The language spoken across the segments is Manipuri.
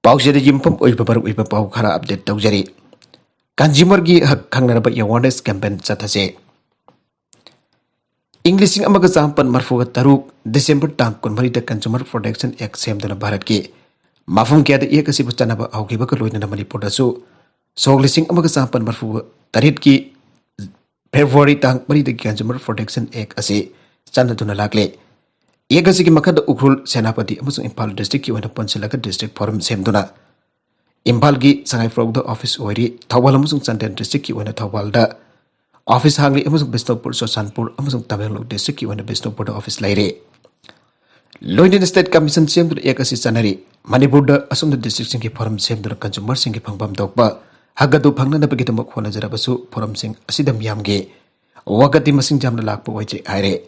Pausada Jimpum Uipaper Uipa Kara update Dogeri. Kanjimorgi hak Kanganaba awareness campaign Satase. English Amagasampan Marfuga Taruk, December Tank Converted Consumer Protection Act Sam to the Baratki. Mafum Kia the Ekasibustanaba Aukibaka in the Manipotasu. So listing Amagasampan Marfuga Taritki February Tank Mari the Consumer Protection Act Ase Sanatuna Lakle. Yagasi Makada Ukrul Senapati Amazon Impal District you and a Ponsilaka District Forum Semduna. Impalgi Sangai Frog the Office Ori, Tawalamuzung Santan District you and a Tawalda. Office Hangli Amazon Bestopur so Sanpur Amazon Tamil District you and a Bestopur Office Lady. Lloyd State Commission Sem to the Yakasi Sanari, Manibuda Asum the District Sinki Forum Sem to the Consumer Sinki Pangpam Dokba, Hagadu Pangna the Pagetamok Zarabasu, Forum Sing Asidam Yamge, Wakati Masing Jam the Lakpo Waje Ire.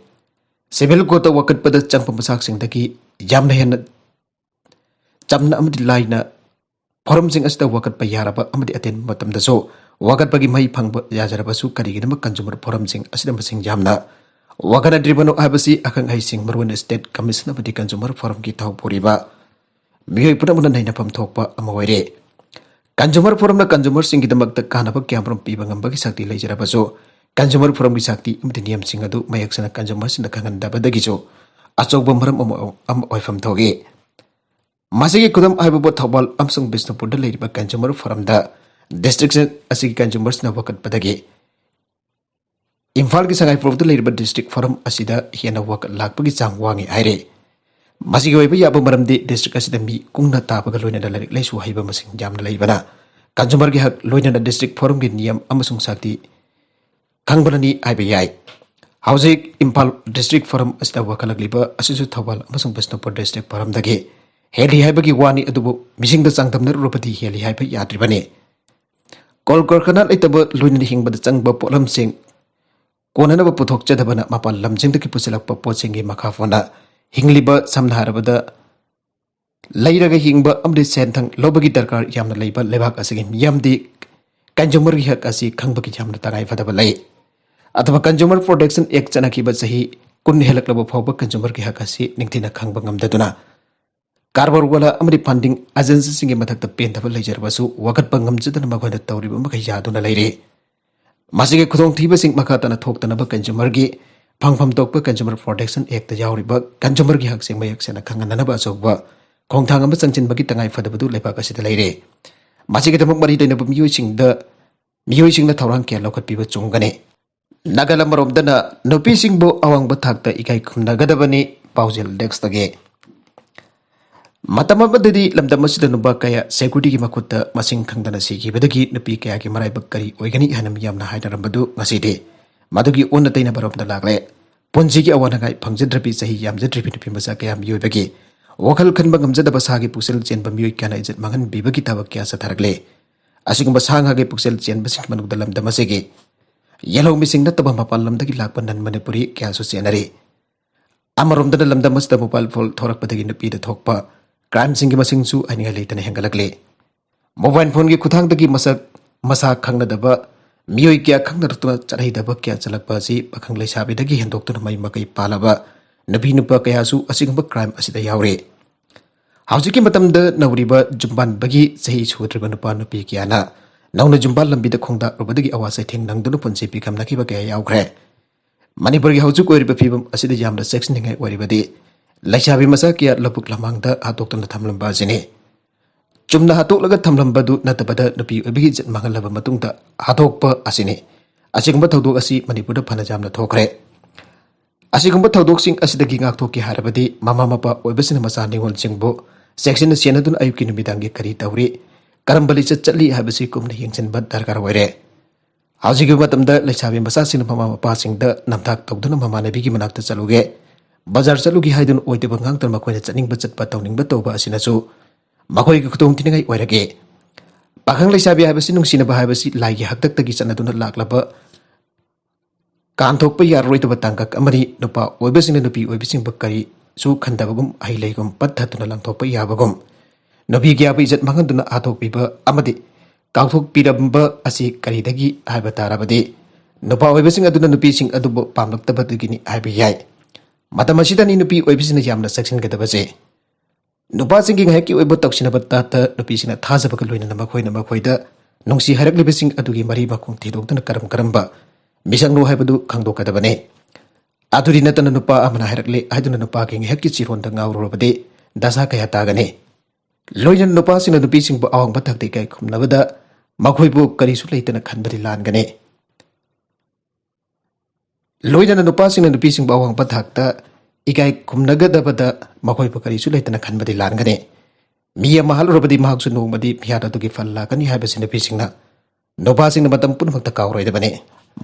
Civil Gota Wakat Pada Champasak Sing Taki, Jamna Jamna Amdi Lina, Forum Sing as the Wakat Payaraba Amdi Atin Batam the So, Wakat Pagi Mai Pang Yazarabasu Karigama Consumer Forum Sing Asidam Sing Jamna, Wakana Dribano Abasi Akang Sing Marwan State Commission of the Consumer Forum Kitau Puriba, Mioi Putaman Nainapam Tokpa Amawere. Consumer Forum the Consumer Sing the Magda Kanapa Camprum Pibangambaki Sakti Lajarabaso. Consumer from Bisakti, Imtinium Singadu, Mayaksana consumers in the Kangan Dabadagiso, Asok Am Oifam Toge. Masiki Kudam Ibabo Tobal, Amsung Business Put the lady by consumer from the district Asiki consumers Navakat Padagi. In Falkisang, I proved the labor district forum Asida, he and a work like Pagisang Wangi Ire. Masiko Yabumaram district Asidami, Kungna Tapagaloina, the Lesu Hibamasing Jam Labana. Consumer Gihak, Loina district forum Giniam, Amasung Sakti. Kangbalani IBI. Housing Impal District Forum as the Wakalagliba, Asisu Tawal, Amasung Besnopo District Forum Dagi. Heli Hibaki Wani Adubu, missing the Sanctum Rupati, Heli Hibi Yatribane. Kolkorkana Itaba Luning but the Sangba Polam Sing. Konanaba Putok Jadabana Mapal Lamsing the Kipusela Poposingi Makafona, Hingliba Samharabada. Later Hingba Amdi Sentang, Lobagi Darkar Yam Labor, Levak Asing, Yamdi Kanjumuri Hakasi, Kangbaki Yam Tarai Fadabalay. Atau Consumer Protection Act Chanakiba Sahi, Kun Helakaba Popa Consumer Kihakasi, Ninktina Kangbangam Daduna. Carborwala Amri Funding Agency Singing Matak the Paint of a Ledger Basu, Wakat Pangam Zitan Magana Tauri Makayaduna Lady. Masiki Kudong Tiba Sing Makatana Toktanaba Consumer Gi, Pangpam Tokpa Consumer Protection Act the Yauriba, Consumer Gihak Sing Mayak and a Kanganaba Soba, Kongtangam Sanchin Bakitangai for the Badu Lepakasi the lady. Masiki the Mokmari in the Muising the Taurankia Lokat Piba Chungane. Nagalamarop dana no pising bo awang batakta ikay kumnagadabani pausel dextage. Matamabadi lamdamasida nuba kaya security makuta masing kangdana sigi badagi nupi kaya ki maray bagkari oigani hanam yamna haidarambadu ngaside. Madugi unatay na barop na lakle. Ponsigi awanagay pangjadrapi sahi yamjadrapi nupi masa kaya miyoy bagi. Wakal kan bangamjada basagi pusel chen bamiyoy kana ijat mangan bibagi tabak kaya sa taragle. Asigong basangagi pusel chen basing manugdalam damasigi. Yellow missing na tabang mapalam dagi lakpan nan Manipuri kaya susianari. Amarom da lamda mas da mopal fol thorak padagi napi da thokpa crime singi masing su ani ngalay tan hengalagle. Mobile phone gi kuthang dagi masa khangna daba mioi kya khangna rutuna charai daba kya chalakpa si pakhang leisabi dagi hendok tu mai makai palaba nabi nupa kaya su asigamba crime asida yaure. Haujiki matam da nawriba jumban bagi sahi sudriba nupa nupi kya na Nauna Jumbal Lambida Konda Robadi Awasa Ting Nangdunu Ponsi Pikam Nakiba Gay Aukre. Manipuri Hausu Wari Pibum Asida Yam the section at Waribadi. Laishabi Masakia Lapuk Lamang the Hatok on the Tamlambazini. Jumna Hatok Laga Tamlambadu Natabada Napi Ubis at Mangalava Matunta Hatok per Asini. Asigumbatado Asi Manipuda Panajam the Tokre. Asigumbatado Sing Asida Gingak Toki Harabadi, Mama Mapa, Webesin Masani Won Singbo, section Sienadun Ayukin Bidangi Kari Tauri. Karambali Chali Habasi Kumni Hinson Bad Darkarware. Housing Matamda, Lachavi Masasin Mama passing the Namtak Tokduna Mamana Bigi Manakta Saluge. Bazar Salugi Haidun Oitibangang Makway Chaning Butset Patoning Batoba Sinasu. Makoi Kutung Tingai Warage. Pakang Lachavi Habasinum Sinaba Habasi like Hatak Gisanaduna Laklaba. Kantok Payar Roita Batanga Amari Nopa, Webesin and Nupi, Webesin Bakari, Su Kandabagum, Ailegum, Patatuna Lantopa Yabagum. Nabi Gabi is at Mahantuna Atok Piba Amadi. Kautok Pidamba Asi Karidagi Ibatarabadi. Nopa Websing Aduna Nupising Adubo Pamak Tabatagini IBI. Matamasitan in the P. Websin Yamna section Gatabase. नुपासिंगी ngahki oibo toksina batta ta nupisina thajaba ka loina nama khoina ma khoida nungsi harak libising adugi mari bakung thidokdana karamba misangno haibadu khangdokadabane aduri natana nupa amana harakle haiduna nupa ki ngahki chironda ngawrobade dasa kaya tagane loina nupa sina nupising ba awang bathak de kai khumnabada makhoibu karisu leitana khanbadi langane loina nupa sina nupising ba awang bathak ta ikai kumnagadabada makhoi pakari su leitana khanbadi langane miya mahal robadi mahak su nomadi phiada tugi falla kani haibasina pisingna nobasing na matam punmakta kawroidabane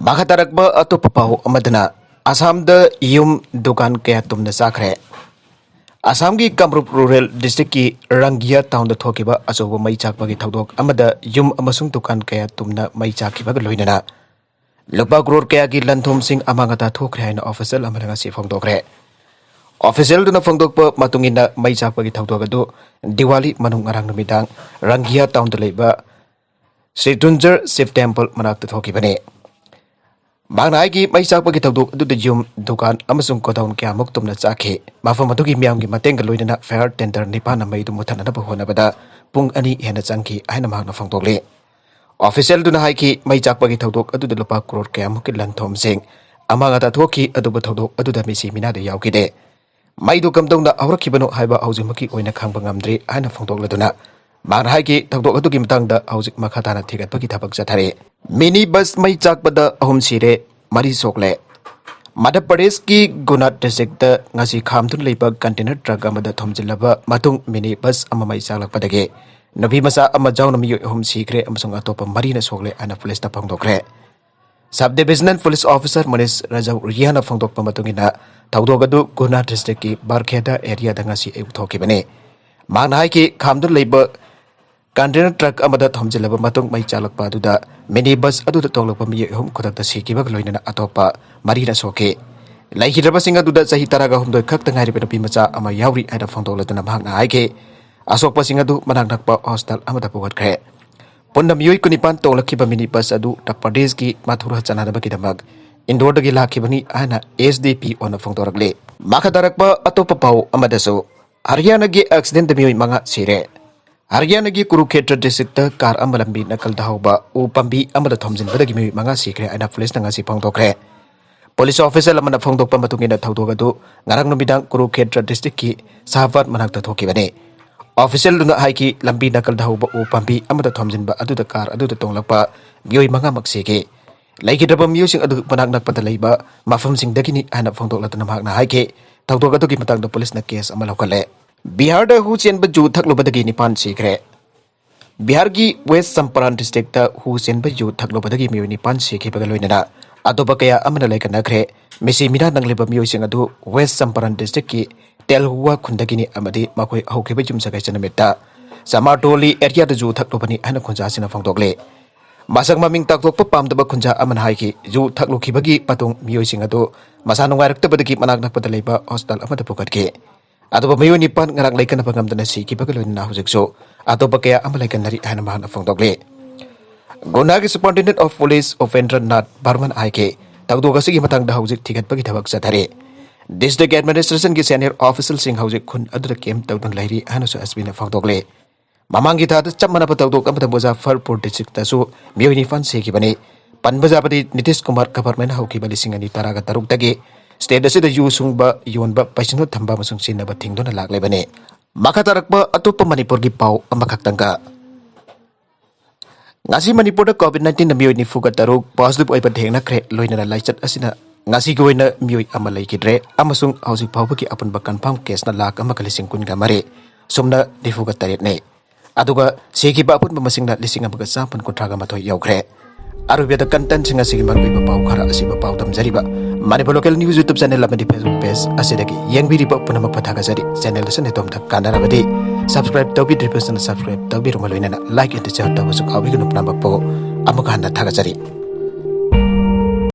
makatarakba atopa pau amadana asam da yum dukan kaya tumna sakre asam gi kamrup rural district ki rangia town da thokiba asobo mai chakbagi thodok amada yum amasung dukan kaya tumna mai chakkiba loinana lupa crore kaya gi lanthom sing amangata thokre haina official amana si phongdokre official duna phongdokpa matungina mai chakpagi thawdogadu Diwali manung ngarang numidang Rangia town da leiba Sri Tunjar Shiv Temple manakta thokibane mangnai gi mai chakpagi thawdok adu da yum dukan amasung godown kya muktumna chakhe mafam adugi miyam gi mateng loinana fair tender nipana mai du muthana na bahona bada pung ani hena changki aina magna phongdokle official duna haiki mai chakpagi thawdok adu da lupa crore kya mukil lanthom sing amangata thoki adu ba thawdok adu da misi mina da yaukide Maidu kamdongna awrakibano haiba aujimaki oina khangba ngamdri aina phongdokladuna man haiki thawdok atugi matangda aujik makhatana thigatpagi thabak chathare mini bus mai chakpada ahum sire mari sokle Madhya Pradesh ki Guna district da ngasi khamthun leiba container truck amada thomjilaba matung mini bus ama mai chaklakpadage nabi masa ama jauna mi ahum sikre amasung atopa marina sokle aina police ta phongdokre Sub Divisional Police Officer Manis Rajau Riana phongdokpa matungina thawdogadu Guna district ki Barkheda area da ngasi eu thokibane manai ki khamdur leiba container truck amada thomjilaba matung mai chalakpa aduda mini bus aduda toglakpa mi hum khudakta sikiba loinana atopa marina soke laihiraba singa aduda sahi taraga humdoi khakta ngari pe pi macha ama yauri aida phongdokladuna mahna haike asokpa singa du manak nakpa hostel amada pugatkre Ponna Mioi kunipan tolakhiba mini bus adu Pradesh ki Mathura chanadabaki damak Indore dagi lakhibani ana SDP ona phongdorakle makadarakpa atopa pau amadasu Haryana gi accident Mioi manga sire Haryana gi Kurukshetra district car amalambi nakal dahauba u pambi amada thomjin badagi Mioi manga sikre ana police na ngasi phongdokre Police officer amana phongdokpa matungina thawdogadu ngarang numidang Kurukshetra district ki Sahabat manakta thokibane Official duna haiki lambi nakal dahauba u pambi amada thomjinba aduda car aduda tonglakpa Mioi manga maksege Laikidaba Mioi sing adu panak nakpada leiba mafam sing dagini ana phongdokladuna mahakna haike thawdogadu gi matangda police na case ama lokale Bihar da hu chenba ju thaklobadagi nipan sikre Bihar gi West Champaran district da hu chenba ju thaklobadagi Mioi nipan sikhe baga loinana adoba kaya amana Laikannakhre misi mina nangleba Mioi sing adu West Champaran district ki Telhua khundagini amadi makoi haukiba jum sagai chanameta Samartoli area da ju thaklobani ana khunja sina phongdokle Masang maming takdokpa pamdaba khunja aman haiki ju thaklokibagi patung Mioi sing adu masa nungairaktabadagi manak nakpada leiba hostel amada pukatke adoba Mioi nipan ngarang Laikanna pangamdana sikibaga loinana hujikso adoba kaya ama Laikannari ana mahana phongdokle Gonagi Superintendent of Police Offendranath Barman haike takdokasigi matang da hujik thigatpagi thabak chathare District Administration ki senior official sing hauji khun adura kem tawdun lairi hanasu asbina phangdokle mamangi thada chamana patawdok amata Muzaffarpur district tasu Mioi nifan seki bani Panbajapati Nitish Kumar government hauki bali singani taraga taruk tagi state asida yu sungba yonba paisino thamba masung sinaba thingdona lagle bani makatarakpa atopa Manipur gi pau amakhaktangka ngasi Manipur da COVID-19 na Mioi ni fuga taruk positive oiba thengnakhre loinana laichat asina ngasi goina Mioi ama laikidre amasung housing phawbaki apunba confirm case na lak ama kalising kun gamare somna difuga taret ne aduga seki ba apun masing na lising amaga sapan kontraga mathoi yaukre arubia da content singa sigi marui ba pau khara asiba pau tamjariba Manipur local news YouTube channel amadi Facebook page asidagi yangbiri ba punama pathaga jari channel sane tom thak kanarabadi subscribe tawbi driperson subscribe tawbi rumaloina like and share tawsu kawi gunupna ba po amaga handa thaga jari